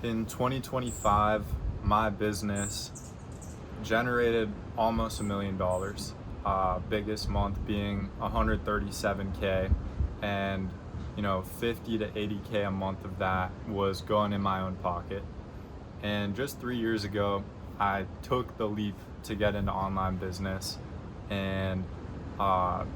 In 2025, my business generated almost $1 million. Biggest month being 137K, and 50 to 80K a month of that was going in my own pocket. And just 3 years ago, I took the leap to get into online business and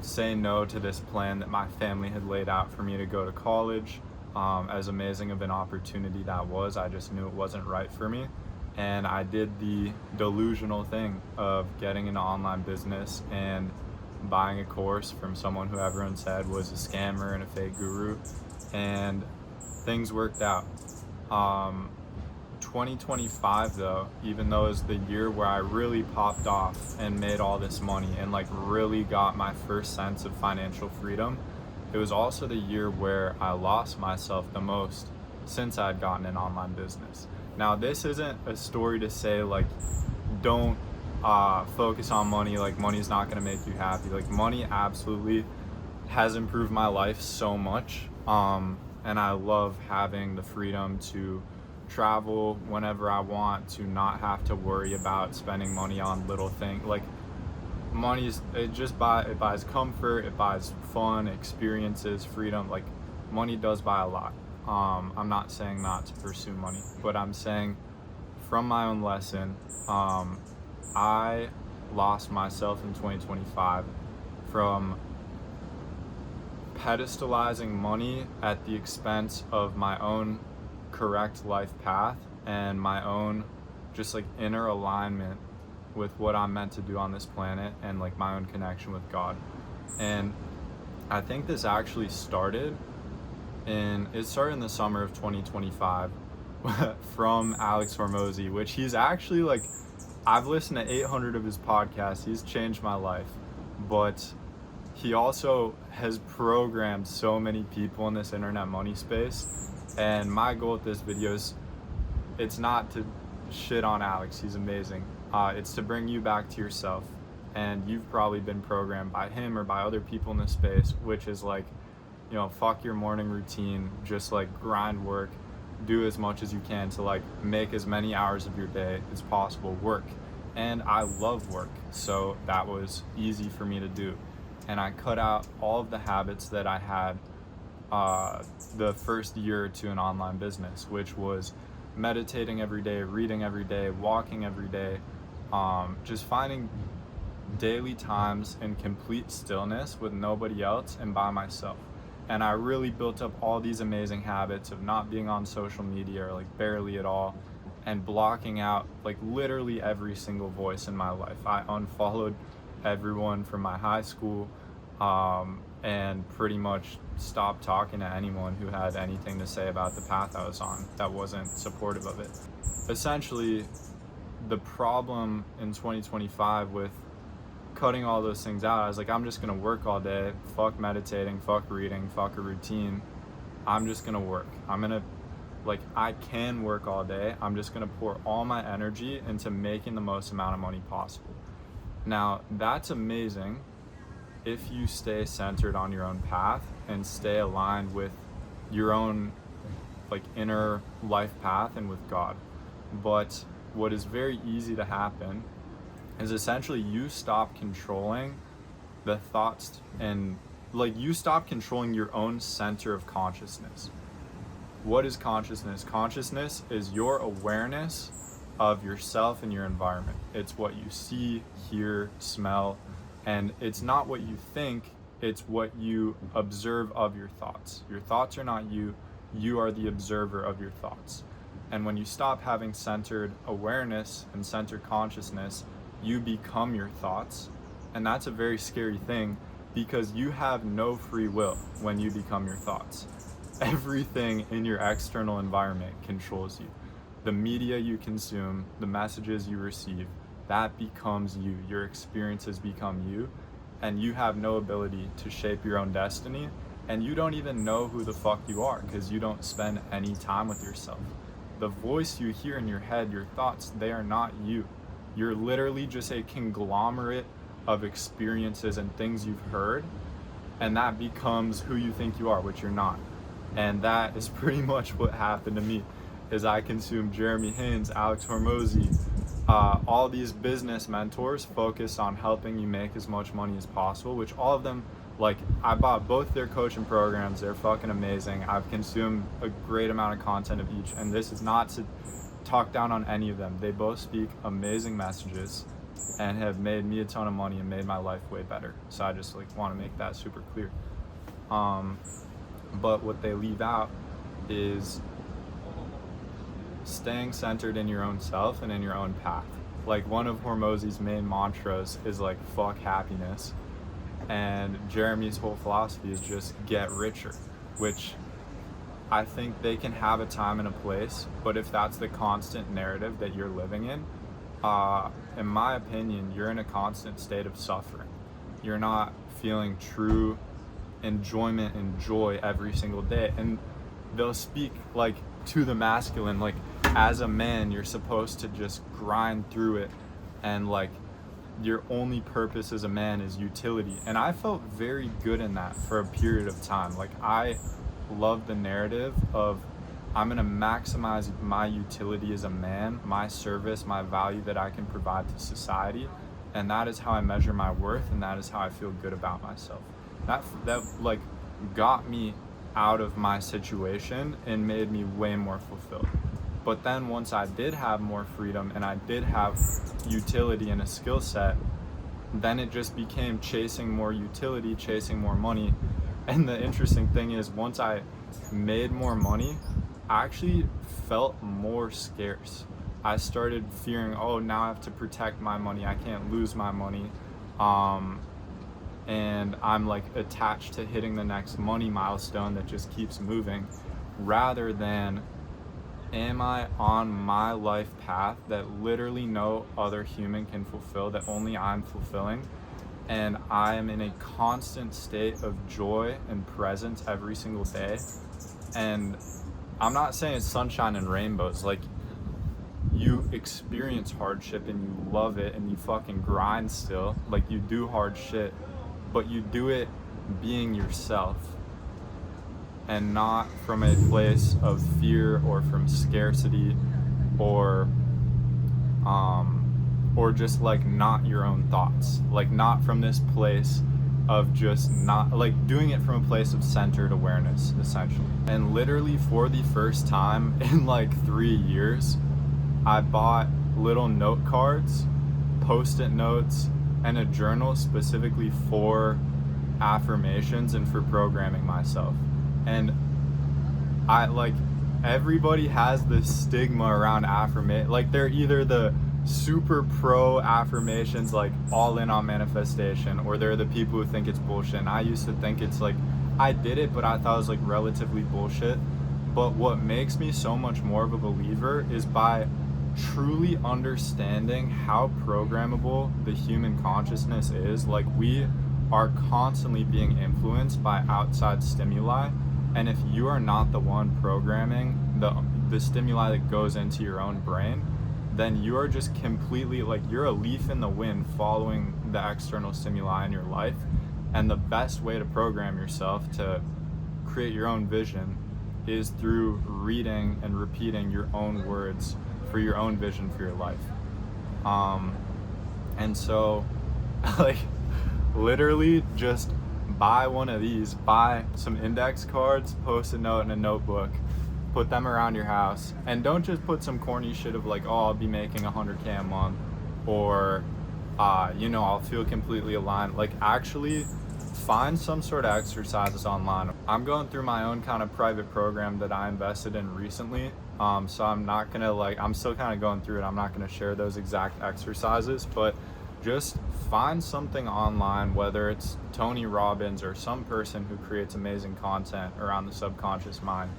say no to this plan that my family had laid out for me to go to college. As amazing of an opportunity that was, I just knew it wasn't right for me. And I did the delusional thing of getting into online business and buying a course from someone who everyone said was a scammer and a fake guru, and things worked out. 2025 though, even though it was the year where I really popped off and made all this money and really got my first sense of financial freedom, it was also the year where I lost myself the most since I'd gotten an online business. Now, this isn't a story to say don't focus on money, money's not going to make you happy. Money absolutely has improved my life so much, and I love having the freedom to travel whenever I want, to not have to worry about spending money on little things. It buys comfort, it buys fun, experiences, freedom. Money does buy a lot. I'm not saying not to pursue money, but I'm saying from my own lesson, I lost myself in 2025 from pedestalizing money at the expense of my own correct life path and my own inner alignment with what I'm meant to do on this planet, and my own connection with God. And I think this actually started in the summer of 2025 from Alex Hormozy, which he's actually I've listened to 800 of his podcasts. He's changed my life, but he also has programmed so many people in this internet money space. And my goal with this video is, it's not to shit on Alex, he's amazing. It's to bring you back to yourself. And you've probably been programmed by him or by other people in this space, which is fuck your morning routine, just grind work, do as much as you can to make as many hours of your day as possible work. And I love work, so that was easy for me to do. And I cut out all of the habits that I had the first year or two in online business, which was meditating every day, reading every day, walking every day, just finding daily times in complete stillness with nobody else and by myself. And I really built up all these amazing habits of not being on social media, or barely at all, and blocking out literally every single voice in my life. I unfollowed everyone from my high school, and pretty much stopped talking to anyone who had anything to say about the path I was on that wasn't supportive of it. Essentially, the problem in 2025 with cutting all those things out, I was I'm just gonna work all day, fuck meditating, fuck reading, fuck a routine. I'm just gonna work. I can work all day. I'm just gonna pour all my energy into making the most amount of money possible. Now, that's amazing if you stay centered on your own path and stay aligned with your own inner life path and with God. But what is very easy to happen is essentially you stop controlling the thoughts, and you stop controlling your own center of consciousness. What is consciousness? Consciousness is your awareness of yourself and your environment. It's what you see, hear, smell, and it's not what you think, it's what you observe of your thoughts. Your thoughts are not you, you are the observer of your thoughts. And when you stop having centered awareness and centered consciousness, you become your thoughts. And that's a very scary thing, because you have no free will when you become your thoughts. Everything in your external environment controls you. The media you consume, the messages you receive, that becomes you. Your experiences become you, and you have no ability to shape your own destiny. And you don't even know who the fuck you are, because you don't spend any time with yourself. The voice you hear in your head, your thoughts, they are not you. You're literally just a conglomerate of experiences and things you've heard, and that becomes who you think you are, which you're not. And that is pretty much what happened to me. is I consume Jeremy Haynes, Alex Hormozy, all these business mentors focused on helping you make as much money as possible, which all of them, like, I bought both their coaching programs. They're fucking amazing. I've consumed a great amount of content of each, and this is not to talk down on any of them. They both speak amazing messages and have made me a ton of money and made my life way better. So I just like want to make that super clear. But what they leave out is staying centered in your own self and in your own path. Like, one of Hormozy's main mantras is like, fuck happiness. And Jeremy's whole philosophy is just get richer, which I think they can have a time and a place, but if that's the constant narrative that you're living in my opinion, you're in a constant state of suffering. You're not feeling true enjoyment and joy every single day. And they'll speak like to the masculine, like, as a man you're supposed to just grind through it, and like your only purpose as a man is utility. And I felt very good in that for a period of time. Like, I love the narrative of I'm going to maximize my utility as a man, my service, my value that I can provide to society, and that is how I measure my worth, and that is how I feel good about myself. That like got me out of my situation and made me way more fulfilled. But then once I did have more freedom and I did have utility and a skill set, then it just became chasing more utility, chasing more money. And the interesting thing is, once I made more money, I actually felt more scarce. I started fearing, oh, now I have to protect my money. I can't lose my money. And I'm like attached to hitting the next money milestone that just keeps moving, rather than, am I on my life path that literally no other human can fulfill, that only I'm fulfilling? And I am in a constant state of joy and presence every single day. And I'm not saying it's sunshine and rainbows. Like, you experience hardship and you love it and you fucking grind still. Like, you do hard shit, but you do it being yourself and not from a place of fear or from scarcity or just like not your own thoughts. Like, not from this place of just not, like, doing it from a place of centered awareness, essentially. And literally for the first time in like 3 years, I bought little note cards, post-it notes, and a journal specifically for affirmations and for programming myself. And I, like, everybody has this stigma around affirmation. Like, they're either the super pro affirmations, like all in on manifestation, or they're the people who think it's bullshit. And I used to think it's like, I did it, but I thought it was like relatively bullshit. But what makes me so much more of a believer is by truly understanding how programmable the human consciousness is. Like, we are constantly being influenced by outside stimuli, and if you are not the one programming the stimuli that goes into your own brain, then you are just completely, like, you're a leaf in the wind following the external stimuli in your life. And the best way to program yourself to create your own vision is through reading and repeating your own words for your own vision for your life. And so, like, literally just buy one of these, buy some index cards, post a note in a notebook, put them around your house, and don't just put some corny shit of like, oh, I'll be making 100K a month, or I'll feel completely aligned. Like, actually find some sort of exercises online. I'm going through my own kind of private program that I invested in recently, so I'm not gonna, like, I'm still kind of going through it. I'm not gonna share those exact exercises, but just find something online, whether it's Tony Robbins or some person who creates amazing content around the subconscious mind,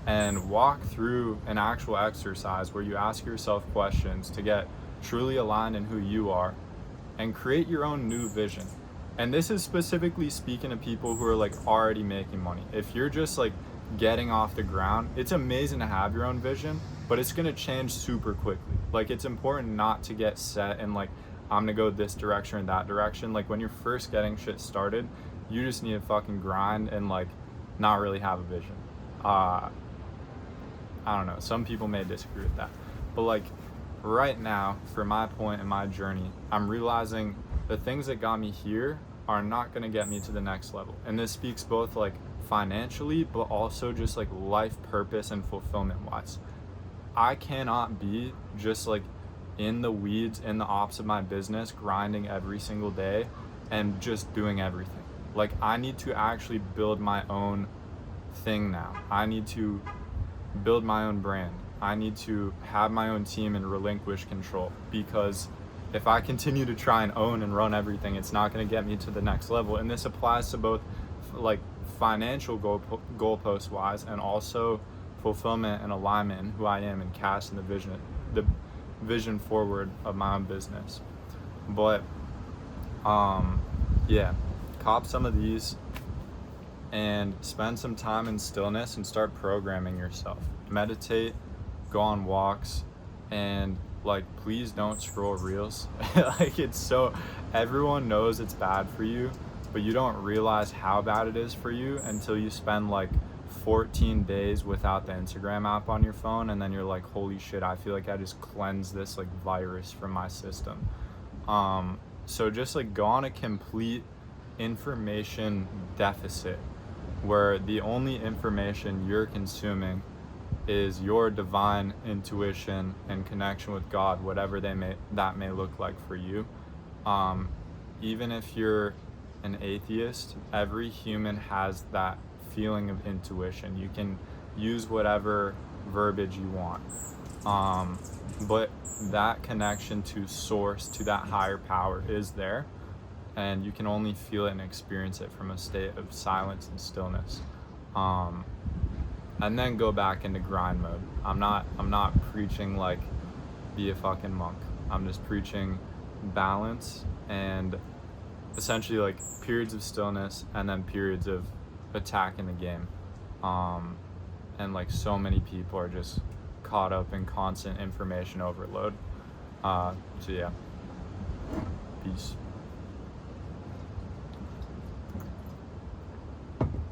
and walk through an actual exercise where you ask yourself questions to get truly aligned in who you are and create your own new vision. And this is specifically speaking to people who are like already making money. If you're just like getting off the ground, it's amazing to have your own vision, but it's gonna change super quickly. Like, it's important not to get set and like, I'm gonna go this direction or that direction. Like, when you're first getting shit started, you just need to fucking grind and like not really have a vision. I don't know, some people may disagree with that, but like right now, for my point in my journey, I'm realizing the things that got me here are not going to get me to the next level. And this speaks both like financially, but also just like life purpose and fulfillment wise. I cannot be just like in the weeds, in the ops of my business, grinding every single day and just doing everything. Like, I need to actually build my own thing now. I need to build my own brand. I need to have my own team and relinquish control, because if I continue to try and own and run everything, it's not going to get me to the next level. And this applies to both like financial goalpost wise, and also fulfillment and alignment in who I am and casting the vision forward of my own business. But yeah, cop some of these and spend some time in stillness and start programming yourself. Meditate, go on walks, and like, please don't scroll reels. Like, it's so, everyone knows it's bad for you, but you don't realize how bad it is for you until you spend like 14 days without the Instagram app on your phone, and then you're like, holy shit, I feel like I just cleansed this like virus from my system. So just like go on a complete information deficit, where the only information you're consuming is your divine intuition and connection with God, whatever that may look like for you. Even if you're an atheist, every human has that feeling of intuition. You can use whatever verbiage you want, but that connection to source, to that higher power, is there, and you can only feel it and experience it from a state of silence and stillness. And then go back into grind mode. I'm not preaching like be a fucking monk. I'm just preaching balance, and essentially like periods of stillness and then periods of attack in the game. And like, so many people are just caught up in constant information overload. So yeah, peace.